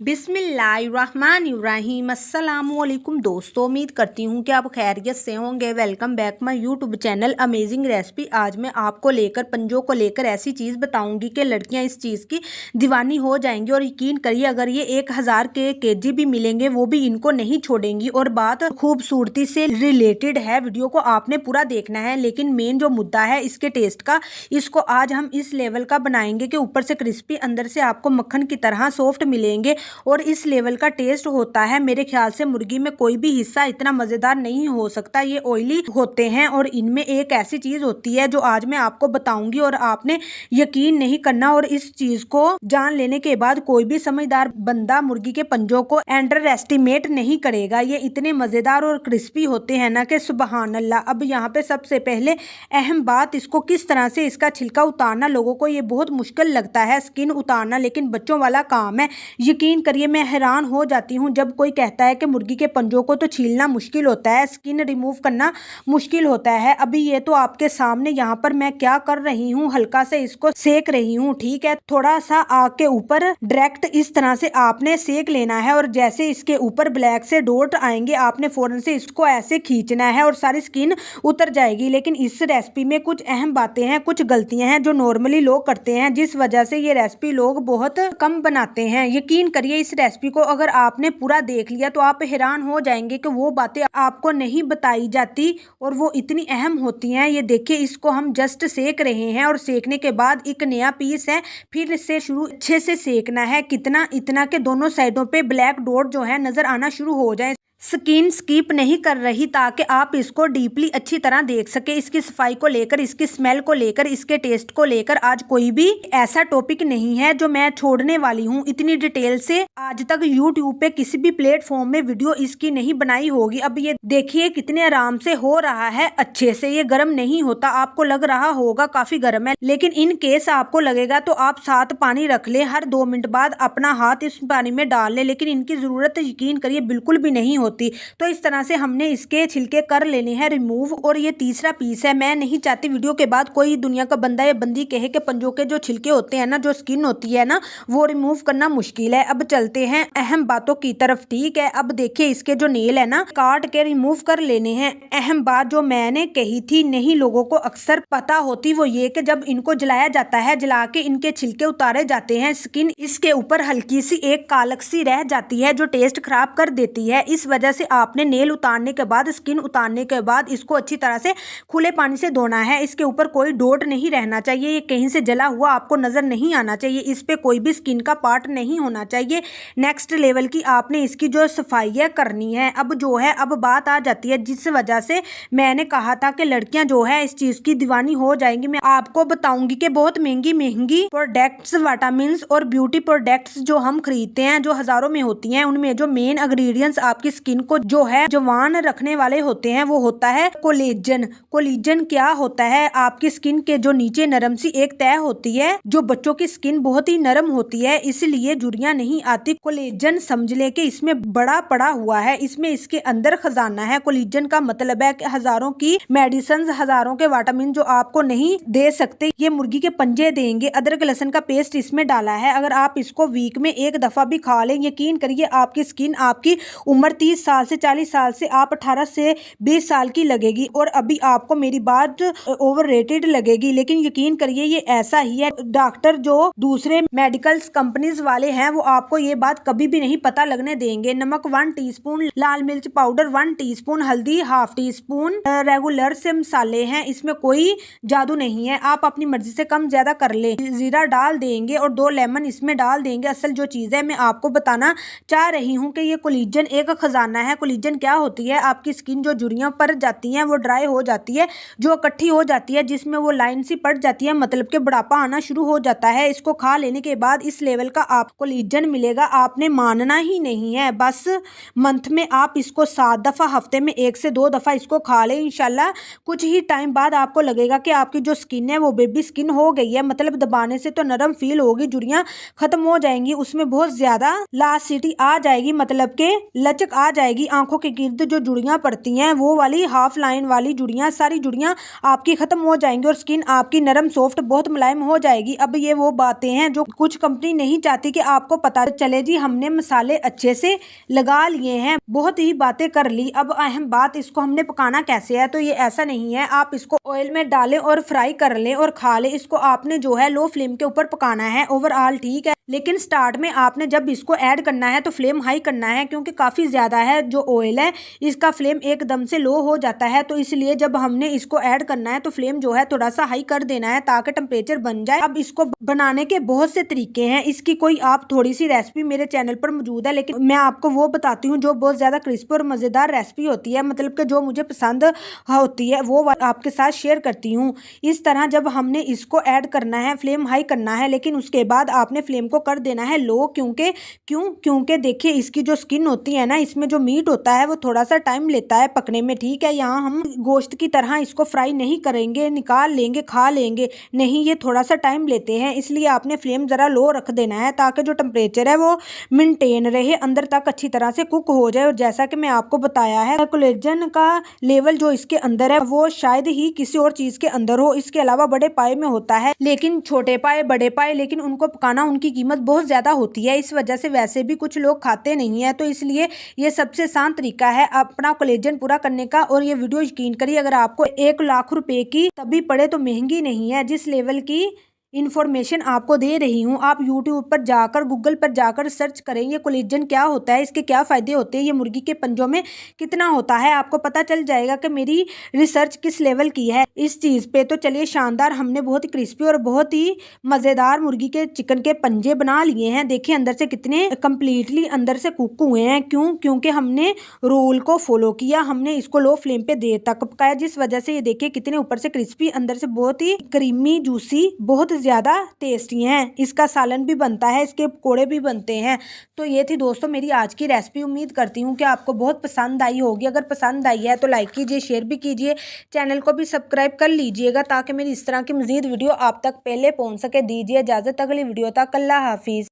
बिस्मिल्लाहिर्रहमानिर्रहीम। अस्सलामुअलैकुम दोस्तों, उम्मीद करती हूँ कि आप खैरियत से होंगे। Welcome back my YouTube channel amazing recipe. आज मैं आपको लेकर पंजों को लेकर ऐसी चीज़ बताऊंगी कि लड़कियां इस चीज़ की दीवानी हो जाएंगी। और यकीन करिए, अगर ये 1000 के केजी भी मिलेंगे वो भी इनको नहीं छोड़ेंगी। और बात खूबसूरती से रिलेटेड है, वीडियो को आपने पूरा देखना है। लेकिन मेन जो मुद्दा है इसके टेस्ट का, इसको आज हम इस लेवल का बनाएंगे कि ऊपर से क्रिस्पी, अंदर से आपको मक्खन की तरह सॉफ्ट मिलेंगे। और इस लेवल का टेस्ट होता है। मेरे ख्याल से मुर्गी में कोई भी हिस्सा इतना मज़ेदार नहीं हो सकता। ये ऑयली होते हैं और इनमें एक ऐसी चीज़ होती है जो आज मैं आपको बताऊंगी और आपने यकीन नहीं करना। और इस चीज़ को जान लेने के बाद कोई भी समझदार बंदा मुर्गी के पंजों को अंडर एस्टिमेट नहीं करेगा। ये इतने मज़ेदार और क्रिस्पी होते हैं ना कि सुबहान अल्लाह। अब यहाँ पे सबसे पहले अहम बात, इसको किस तरह से इसका छिलका उतारना। लोगों को ये बहुत मुश्किल लगता है स्किन उतारना, लेकिन बच्चों वाला काम है। यकीन करिए, मैं हैरान हो जाती हूँ जब कोई कहता है कि मुर्गी के पंजों को तो छीलना मुश्किल होता है, स्किन रिमूव करना मुश्किल होता है। अभी ये तो आपके सामने यहाँ पर मैं क्या कर रही हूँ, हल्का से इसको सेक रही हूँ। ठीक है, थोड़ा सा आग के ऊपर डायरेक्ट इस तरह से आपने सेक लेना है। और जैसे इसके ऊपर ब्लैक से डॉट आएंगे, आपने फौरन से इसको ऐसे खींचना है और सारी स्किन उतर जाएगी। लेकिन इस रेसिपी में कुछ अहम बातें हैं, कुछ गलतियां हैं जो नॉर्मली लोग करते हैं, जिस वजह से ये रेसिपी लोग बहुत कम बनाते हैं। यकीन करिए, इस रेसिपी को अगर आपने पूरा देख लिया तो आप हैरान हो जाएंगे कि वो बातें आपको नहीं बताई जाती और वो इतनी अहम होती हैं। ये देखिए, इसको हम जस्ट सेक रहे हैं और सेकने के बाद एक नया पीस है, फिर से शुरू अच्छे से सेकना है। कितना, इतना के दोनों साइडों पे ब्लैक डॉट जो है नजर आना शुरू हो जाए। स्किन स्किप नहीं कर रही ताकि आप इसको डीपली अच्छी तरह देख सके। इसकी सफाई को लेकर, इसकी स्मेल को लेकर, इसके टेस्ट को लेकर आज कोई भी ऐसा टॉपिक नहीं है जो मैं छोड़ने वाली हूँ। इतनी डिटेल से आज तक यूट्यूब पे किसी भी प्लेटफॉर्म में वीडियो इसकी नहीं बनाई होगी। अब ये देखिए कितने आराम से हो रहा है, अच्छे से। ये गर्म नहीं होता, आपको लग रहा होगा काफी गर्म है, लेकिन इन केस आपको लगेगा तो आप साथ पानी रख ले, हर 2 मिनट बाद अपना हाथ इस पानी में डाल ले। लेकिन इनकी जरूरत यकीन करिए बिल्कुल भी नहीं होती। तो इस तरह से हमने इसके छिलके कर लेने हैं रिमूव। और ये तीसरा पीस है। मैं नहीं चाहती वीडियो के बाद कोई दुनिया का बंदा या बंदी कहे कि पंजों के जो छिलके होते हैं ना, जो स्किन होती है ना, वो रिमूव करना मुश्किल है। अब चलते हैं अहम बातों की तरफ। ठीक है, अब देखिए, इसके जो नेल है ना, काट के रिमूव कर लेने हैं। अहम बात जो मैंने कही थी, नहीं लोगों को अक्सर पता होती, वो ये कि जब इनको जलाया जाता है, जला के इनके छिलके उतारे जाते हैं, स्किन इसके ऊपर हल्की सी एक कालक सी रह जाती है जो टेस्ट खराब कर देती है। इस वजह से आपने नेल उतारने के बाद, स्किन उतारने के बाद इसको अच्छी तरह से खुले पानी से धोना है। इसके ऊपर कोई डॉट नहीं रहना चाहिए, ये कहीं से जला हुआ आपको नजर नहीं आना चाहिए, इस पे कोई भी स्किन का पार्ट नहीं होना चाहिए। नेक्स्ट लेवल की आपने इसकी जो सफाई है करनी है। अब जो है, अब बात आ जाती है जिस वजह से मैंने कहा था कि लड़कियां जो है इस चीज की दीवानी हो जाएंगी। मैं आपको बताऊंगी कि बहुत महंगी महंगी प्रोडक्ट्स, विटामिन और ब्यूटी प्रोडक्ट्स जो हम खरीदते हैं, जो हजारों में होती हैं, उनमें जो मेन इंग्रेडिएंट्स आपकी स्किन को जो है जवान रखने वाले होते हैं, वो होता है कोलेजन। कोलेजन क्या होता है? आपकी स्किन के जो नीचे नरम सी एक तह होती है, जो बच्चों की स्किन बहुत ही नरम होती है, इसलिए झुर्रियां नहीं आती। कोलेजन समझ ले कि इसमें बड़ा पड़ा हुआ है, इसमें इसके अंदर खजाना है। कोलेजन का मतलब है कि हजारों की मेडिसिन, हजारों के विटामिन जो आपको नहीं दे सकते, ये मुर्गी के पंजे देंगे। अदरक लहसुन का पेस्ट इसमें डाला है। अगर आप इसको वीक में एक दफा भी खा लें, यकीन करिए आपकी स्किन, आपकी उम्र 30 साल से 40 साल से आप 18 से 20 साल की लगेगी। और अभी आपको मेरी बात ओवररेटेड लगेगी, लेकिन यकीन करिए ये ऐसा ही है। डॉक्टर जो दूसरे मेडिकल कंपनीज वाले हैं, वो आपको ये बात कभी भी नहीं पता लगने देंगे। नमक 1 टीस्पून, लाल मिर्च पाउडर 1 टीस्पून, हल्दी ½ टीस्पून, रेगुलर से मसाले हैं, इसमें कोई जादू नहीं है, आप अपनी मर्जी से कम ज्यादा कर ले। जीरा डाल देंगे और 2 लेमन इसमें डाल देंगे। असल जो चीज है मैं आपको बताना चाह रही हूँ कि ये कोलेजन एक खजाना है। कोलेजन क्या होती है? आपकी स्किन जो झुर्रियां पड़ जाती हैं, वो ड्राई हो जाती है, जो इकट्ठी हो जाती है, जिसमें वो लाइन सी पड़ जाती है, मतलब कि बुढ़ापा आना शुरू हो जाता है। इसको खा लेने के बाद इस लेवल का आपको कोलेजन मिलेगा, आपने मानना ही नहीं है। बस मंथ में आप इसको 7 दफा, हफ्ते में 1 से 2 दफा इसको खा ले, इंशाल्लाह कुछ ही टाइम बाद आपको लगेगा कि आपकी जो स्किन है वो बेबी स्किन हो गई है। मतलब दबाने से तो नरम फील होगी, झुर्रियां खत्म हो जाएंगी, उसमें बहुत ज्यादा लासिटी आ जाएगी, मतलब के लचक आ जाएगी। आंखों के गिर्द जो जुड़ियां पड़ती हैं वो वाली हाफ लाइन वाली जुड़ियां, सारी जुड़ियां आपकी खत्म हो जाएंगी और स्किन आपकी नरम सॉफ्ट बहुत मुलायम हो जाएगी। अब ये वो बातें हैं जो कुछ कंपनी नहीं चाहती कि आपको पता चले। जी हमने मसाले अच्छे से लगा लिए हैं, बहुत ही बातें कर ली। अब अहम बात, इसको हमने पकाना कैसे है। तो ये ऐसा नहीं है, आप इसको ऑयल में डालें और फ्राई कर लें और खा लें। इसको आपने जो है लो फ्लेम के ऊपर पकाना है ओवरऑल, ठीक है। लेकिन स्टार्ट में आपने जब इसको ऐड करना है तो फ्लेम हाई करना है, क्योंकि काफ़ी ज़्यादा है जो ऑयल है इसका फ्लेम एकदम से लो हो जाता है। तो इसलिए जब हमने इसको ऐड करना है तो फ्लेम जो है थोड़ा सा हाई कर देना है ताकि टेम्परेचर बन जाए। अब इसको बनाने के बहुत से तरीके हैं, इसकी कोई आप थोड़ी सी रेसिपी मेरे चैनल पर मौजूद है, लेकिन मैं आपको वो बताती हूँ जो बहुत ज़्यादा क्रिस्पी और मज़ेदार रेसिपी होती है, मतलब कि जो मुझे पसंद होती है वो आपके साथ शेयर करती हूँ। इस तरह जब हमने इसको ऐड करना है फ्लेम हाई करना है, लेकिन उसके बाद आपने फ्लेम को कर देना है लो। क्योंकि देखिए इसकी जो स्किन होती है ना, इसमें जो मीट होता है वो थोड़ा सा टाइम लेता है पकने में, ठीक है। यहाँ हम गोश्त की तरह इसको फ्राई नहीं करेंगे, निकाल लेंगे खा लेंगे, नहीं, ये थोड़ा सा टाइम लेते हैं। इसलिए आपने फ्लेम ज़रा लो रख देना है ताकि जो टेम्परेचर है वो मेंटेन रहे, अंदर तक अच्छी तरह से कुक हो जाए। और जैसा कि मैं आपको बताया है, कोलेजन का लेवल जो इसके अंदर है वो शायद ही किसी और चीज़ के अंदर हो, इसके अलावा बड़े पाए में होता है, लेकिन छोटे पाए बड़े पाए, लेकिन उनको पकाना उनकी कीमत बहुत ज़्यादा होती है। इस वजह से वैसे भी कुछ लोग खाते नहीं है, तो इसलिए ये सबसे आसान तरीका है अपना कोलेजन पूरा करने का। और ये वीडियो यकीन करिए अगर आपको 1 लाख रुपए की तभी पड़े तो महंगी नहीं है। जिस लेवल की इन्फॉर्मेशन आपको दे रही हूँ, आप यूट्यूब पर जाकर गूगल पर जाकर सर्च करें ये कोलेजन क्या होता है, इसके क्या फ़ायदे होते हैं, ये मुर्गी के पंजों में कितना होता है, आपको पता चल जाएगा कि मेरी रिसर्च किस लेवल की है इस चीज़ पे। तो चलिए, शानदार हमने बहुत ही क्रिस्पी और बहुत ही मज़ेदार मुर्गी के चिकन के पंजे बना लिए हैं। देखिए अंदर से कितने कम्प्लीटली अंदर से कुक हुए हैं। क्योंकि हमने रूल को फॉलो किया, हमने इसको लो फ्लेम पे देर तक पकाया, जिस वजह से ये देखिए कितने ऊपर से क्रिस्पी, अंदर से बहुत ही क्रीमी जूसी, बहुत ज़्यादा टेस्टी हैं। इसका सालन भी बनता है, इसके पकौड़े भी बनते हैं। तो ये थी दोस्तों मेरी आज की रेसिपी। उम्मीद करती हूँ कि आपको बहुत पसंद आई होगी। अगर पसंद आई है तो लाइक कीजिए, शेयर भी कीजिए, चैनल को भी सब्सक्राइब कर लीजिएगा ताकि मेरी इस तरह की मज़ीद वीडियो आप तक पहले पहुँच सके। दीजिए इजाज़त, अगली वीडियो तक। अल्लाह हाफिज़।